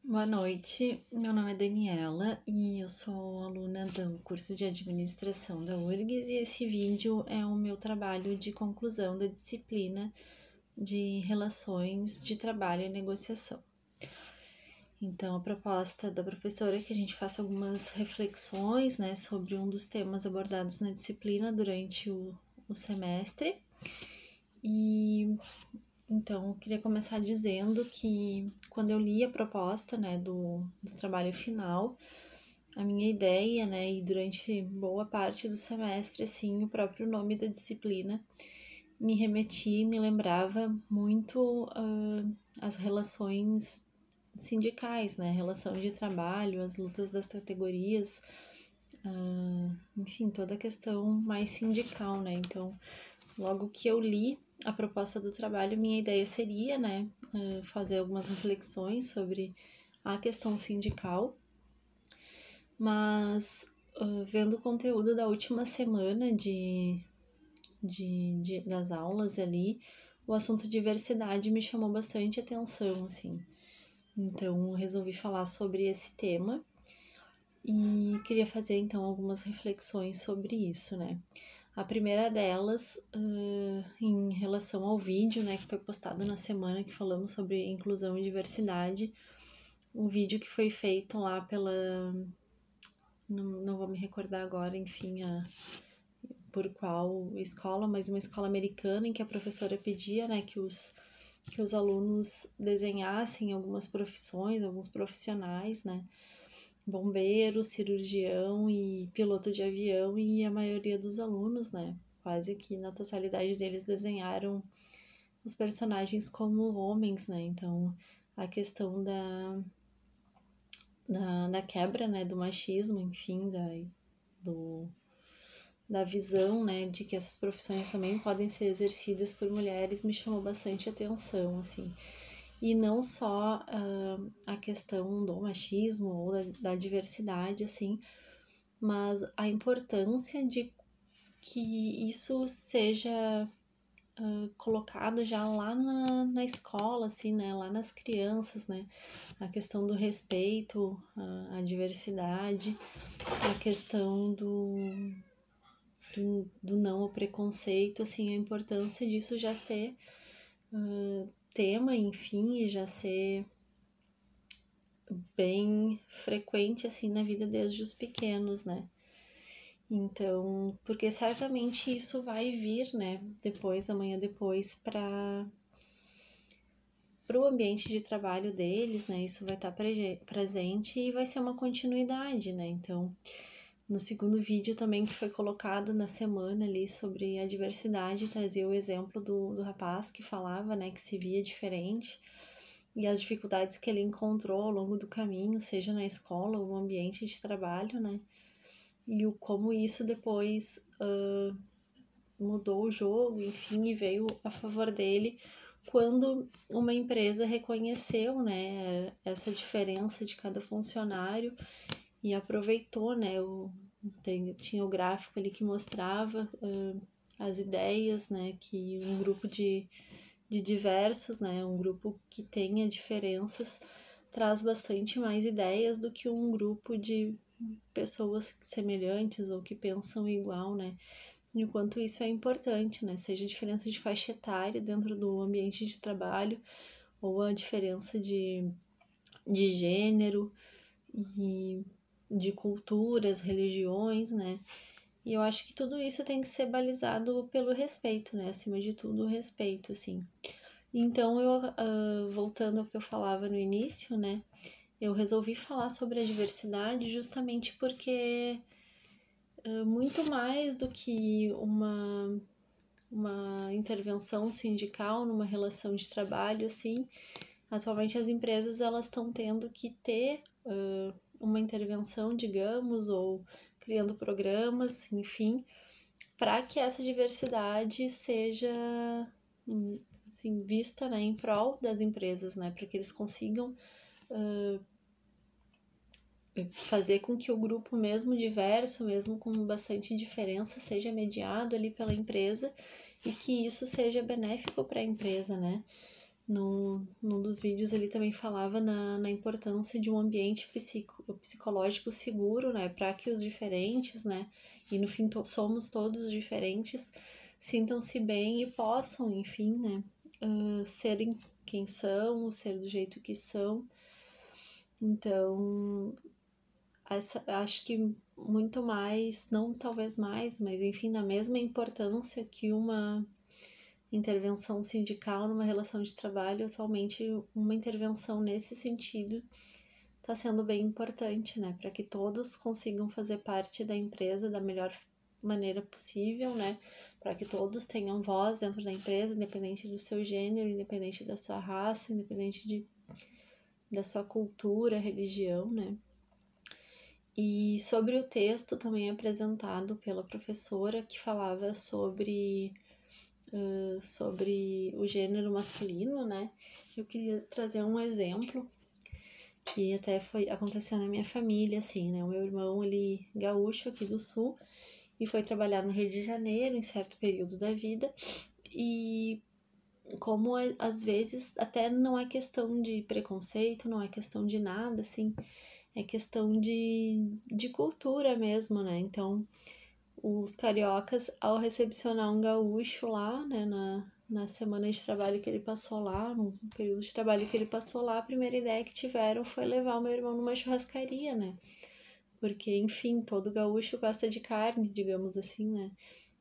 Boa noite, meu nome é Daniela e eu sou aluna do curso de administração da URGS e esse vídeo é o meu trabalho de conclusão da disciplina de relações de trabalho e negociação. Então, a proposta da professora é que a gente faça algumas reflexões, sobre um dos temas abordados na disciplina durante o semestre. E então, eu queria começar dizendo que quando eu li a proposta, do trabalho final, a minha ideia, e durante boa parte do semestre, assim, o próprio nome da disciplina me lembrava muito as relações sindicais, relação de trabalho, as lutas das categorias, enfim, toda a questão mais sindical, Então, logo que eu li a proposta do trabalho, minha ideia seria, fazer algumas reflexões sobre a questão sindical, mas vendo o conteúdo da última semana das aulas ali, o assunto diversidade me chamou bastante atenção, assim. Então, eu resolvi falar sobre esse tema e queria fazer, então, algumas reflexões sobre isso, A primeira delas, em relação ao vídeo, que foi postado na semana que falamos sobre inclusão e diversidade, um vídeo que foi feito lá pela... Não vou me recordar agora, enfim, por qual escola, mas uma escola americana em que a professora pedia, que os alunos desenhassem algumas profissões, alguns profissionais, bombeiro, cirurgião e piloto de avião, e a maioria dos alunos, quase que na totalidade deles desenharam os personagens como homens, Então, a questão da quebra, do machismo, enfim, da visão, de que essas profissões também podem ser exercidas por mulheres me chamou bastante atenção, assim. E não só a questão do machismo ou da diversidade, assim, mas a importância de que isso seja colocado já lá na escola, assim, lá nas crianças, a questão do respeito à diversidade, a questão do não ao preconceito, assim, a importância disso já ser tema, enfim, e já ser bem frequente, assim, na vida desde os pequenos, Então, porque certamente isso vai vir, amanhã depois, para o ambiente de trabalho deles, isso vai estar presente e vai ser uma continuidade, Então, no segundo vídeo também que foi colocado na semana ali sobre a diversidade, trazia o exemplo do rapaz que falava, que se via diferente e as dificuldades que ele encontrou ao longo do caminho, seja na escola ou no ambiente de trabalho, e como isso depois mudou o jogo, enfim, e veio a favor dele quando uma empresa reconheceu, essa diferença de cada funcionário e aproveitou, tinha o gráfico ali que mostrava as ideias, que um grupo de diversos, um grupo que tenha diferenças traz bastante mais ideias do que um grupo de pessoas semelhantes ou que pensam igual, Enquanto isso é importante, seja a diferença de faixa etária dentro do ambiente de trabalho ou a diferença de gênero e de culturas, religiões, E eu acho que tudo isso tem que ser balizado pelo respeito, Acima de tudo, o respeito, assim. Então, voltando ao que eu falava no início, eu resolvi falar sobre a diversidade justamente porque muito mais do que uma intervenção sindical numa relação de trabalho, assim, atualmente as empresas elas estão tendo que ter uma intervenção, digamos, ou criando programas, enfim, para que essa diversidade seja assim, vista em prol das empresas, para que eles consigam fazer com que o grupo mesmo diverso, mesmo com bastante diferença, seja mediado ali pela empresa e que isso seja benéfico para a empresa, Num dos vídeos ele também falava na importância de um ambiente psicológico seguro, né, para que os diferentes, né, e no fim somos todos diferentes, sintam-se bem e possam, enfim, né, serem quem são, ser do jeito que são. Então, acho que muito mais, não talvez mais, mas enfim, na mesma importância que uma intervenção sindical numa relação de trabalho, atualmente uma intervenção nesse sentido está sendo bem importante, né, para que todos consigam fazer parte da empresa da melhor maneira possível, né, para que todos tenham voz dentro da empresa, independente do seu gênero, independente da sua raça, independente da sua cultura, religião, né. E sobre o texto também apresentado pela professora, que falava sobre o gênero masculino, né? Eu queria trazer um exemplo que até aconteceu na minha família, assim, né? O meu irmão, ele é gaúcho aqui do sul e foi trabalhar no Rio de Janeiro em certo período da vida, e como às vezes até não é questão de preconceito, não é questão de nada, assim, é questão de cultura mesmo, né? Então, os cariocas, ao recepcionar um gaúcho lá, né, na semana de trabalho que ele passou lá, no período de trabalho que ele passou lá, a primeira ideia que tiveram foi levar o meu irmão numa churrascaria, né? Porque, enfim, todo gaúcho gosta de carne, digamos assim, né?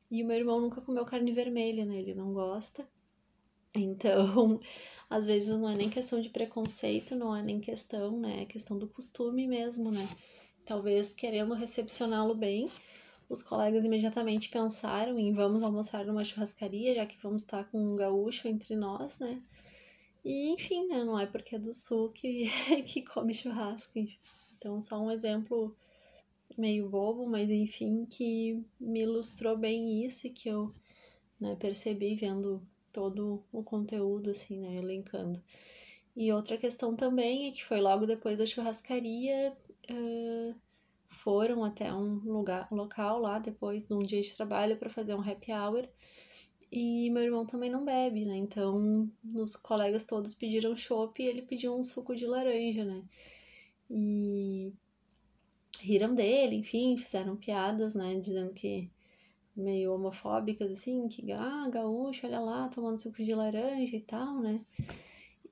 E o meu irmão nunca comeu carne vermelha, né? Ele não gosta. Então, às vezes não é nem questão de preconceito, não é nem questão, né? É questão do costume mesmo, né? Talvez querendo recepcioná-lo bem, os colegas imediatamente pensaram em vamos almoçar numa churrascaria, já que vamos estar com um gaúcho entre nós, né? E, enfim, né? Não é porque é do sul que, que come churrasco. Então, só um exemplo meio bobo, mas enfim, que me ilustrou bem isso e que eu, né, percebi vendo todo o conteúdo, assim, né, elencando. E outra questão também é que foi logo depois da churrascaria, foram até um local lá, depois de um dia de trabalho, para fazer um happy hour. E meu irmão também não bebe, né? Então, os colegas todos pediram chopp e ele pediu um suco de laranja, né? E riram dele, enfim, fizeram piadas, né? Dizendo que meio homofóbicas, assim, que, gaúcho, olha lá, tomando suco de laranja e tal, né?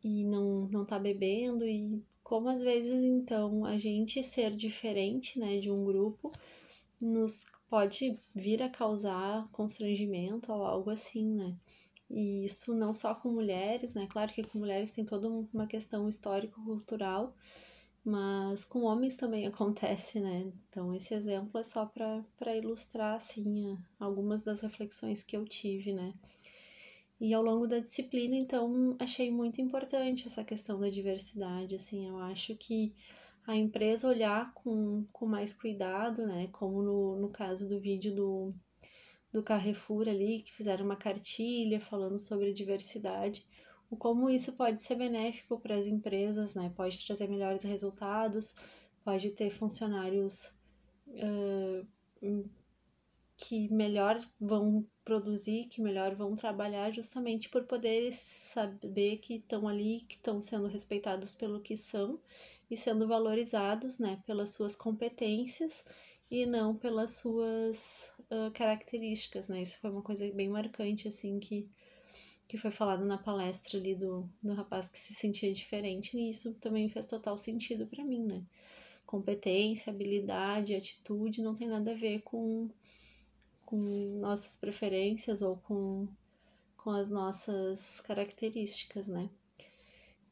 E não tá bebendo, e como às vezes, então, a gente ser diferente, né, de um grupo, nos pode vir a causar constrangimento ou algo assim, né? E isso não só com mulheres, né? Claro que com mulheres tem toda uma questão histórico-cultural, mas com homens também acontece, né? Então, esse exemplo é só para ilustrar, assim, algumas das reflexões que eu tive, né? E ao longo da disciplina, então, achei muito importante essa questão da diversidade, assim, eu acho que a empresa olhar com mais cuidado, né, como no caso do vídeo do Carrefour ali, que fizeram uma cartilha falando sobre diversidade, o como isso pode ser benéfico para as empresas, né, pode trazer melhores resultados, pode ter funcionários que melhor vão produzir, que melhor vão trabalhar, justamente por poder saber que estão ali, que estão sendo respeitados pelo que são e sendo valorizados, né, pelas suas competências e não pelas suas características, né? Isso foi uma coisa bem marcante, assim, que foi falado na palestra ali do rapaz que se sentia diferente, e isso também fez total sentido para mim, né? Competência, habilidade, atitude não tem nada a ver com nossas preferências ou com as nossas características, né?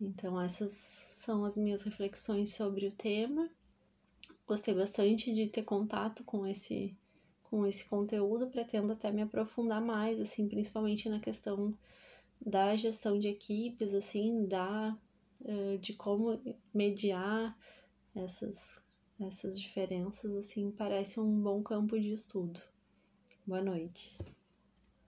Então, essas são as minhas reflexões sobre o tema. Gostei bastante de ter contato com esse conteúdo, pretendo até me aprofundar mais, assim, principalmente na questão da gestão de equipes, assim, de como mediar essas diferenças, assim, parece um bom campo de estudo. Boa noite.